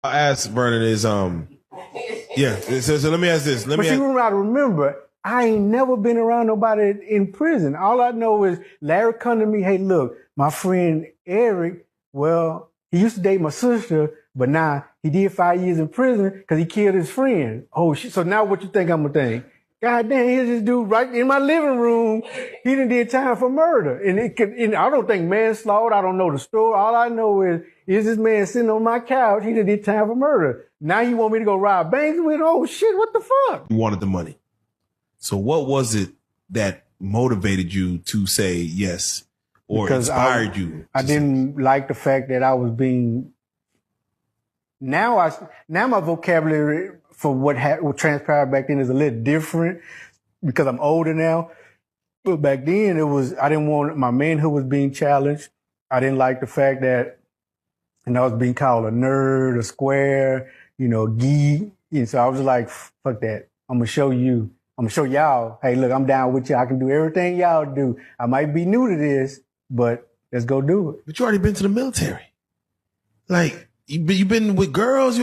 I asked Vernon is yeah. So let me ask this. But you gotta remember, I ain't never been around nobody in prison. All I know is Larry come to me, hey, look, my friend Eric, well, he used to date my sister, but now he did 5 years in prison because he killed his friend. Oh shit! So now what you think I'm gonna think? God damn, here's this dude right in my living room. He done did time for murder. And I don't think manslaughter. I don't know the story. All I know is this man sitting on my couch. He done did time for murder. Now you want me to go rob banks with? Oh shit, what the fuck? You wanted the money. So what was it that motivated you to say yes or Because inspired you? I didn't like the fact that I was being, now my vocabulary for what transpired back then is a little different because I'm older now. But back then I didn't want my manhood was being challenged. I didn't like the fact that, I was being called a nerd, a square, geek. And so I was like, fuck that. I'm gonna show y'all, hey, look, I'm down with you. I can do everything y'all do. I might be new to this, but let's go do it. But you already been to the military. Like, you've been with girls,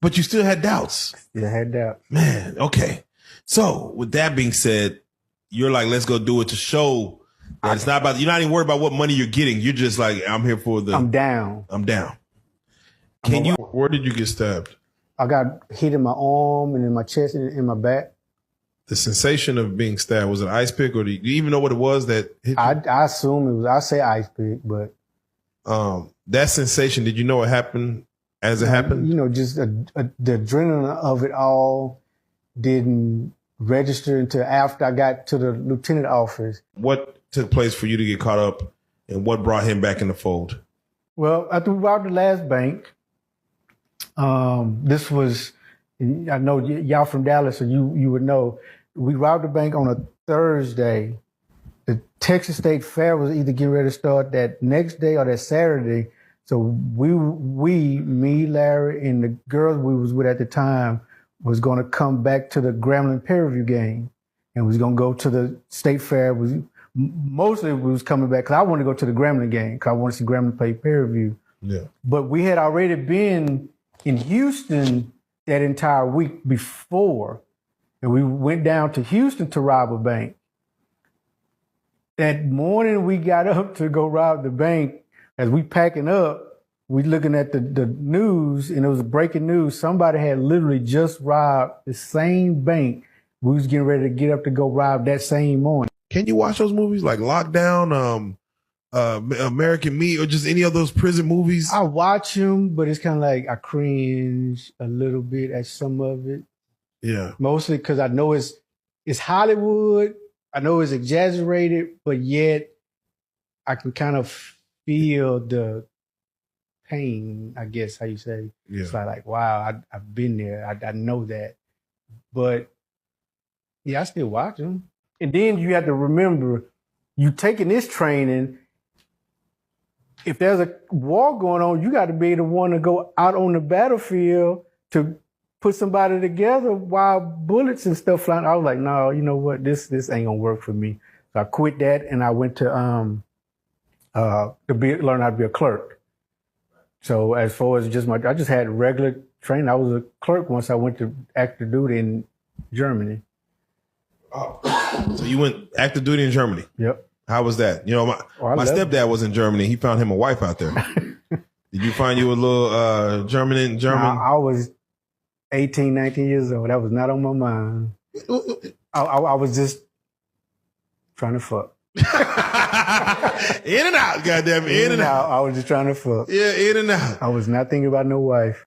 but you still had doubts. Yeah, I had doubts. Man, okay. So with that being said, you're like, let's go do it to show that it's not about, you're not even worried about what money you're getting. You're just like, I'm here for I'm down. Where did you get stabbed? I got hit in my arm and in my chest and in my back. The sensation of being stabbed, was it an ice pick, or do you even know what it was that hit you? I assume it was, I say ice pick, but. That sensation, did you know it happened as it happened? Just the adrenaline of it all didn't register until after I got to the lieutenant office. What took place for you to get caught up, and what brought him back in the fold? Well, after we robbed the last bank, this was, I know y'all from Dallas, so you would know, we robbed the bank on a Thursday. The Texas State Fair was either getting ready to start that next day or that Saturday. So me, Larry, and the girls we was with at the time was going to come back to the Grambling pay-per-view game, and was going to go to the State Fair. Mostly we was coming back because I wanted to go to the Grambling game because I wanted to see Grambling play pay-per-view. Yeah. But we had already been in Houston that entire week before, and we went down to Houston to rob a bank. That morning we got up to go rob the bank. As we packing up, we looking at the news, and it was breaking news. Somebody had literally just robbed the same bank we was getting ready to get up to go rob that same morning. Can you watch those movies like Lockdown, American Me, or just any of those prison movies? I watch them, but it's kind of like I cringe a little bit at some of it. Yeah. Mostly because I know it's Hollywood. I know it's exaggerated, but yet I can kind of feel the pain, I guess, how you say. Yeah. It's like wow, I've been there. I know that. But yeah, I still watch them. And then you have to remember, you taking this training, if there's a war going on, you got to be the one to go out on the battlefield to put somebody together while bullets and stuff flying. I was like, no, you know what? This ain't gonna work for me. So I quit that, and I went to learn how to be a clerk. So as far as I just had regular training. I was a clerk once I went to active duty in Germany. Oh. So you went active duty in Germany? Yep. How was that? My stepdad was in Germany. He found him a wife out there. Did you find you a little German? I was 18, 19 years old. That was not on my mind. I was just trying to fuck. In and out, goddamn, in and out. I was just trying to fuck. Yeah, in and out. I was not thinking about no wife.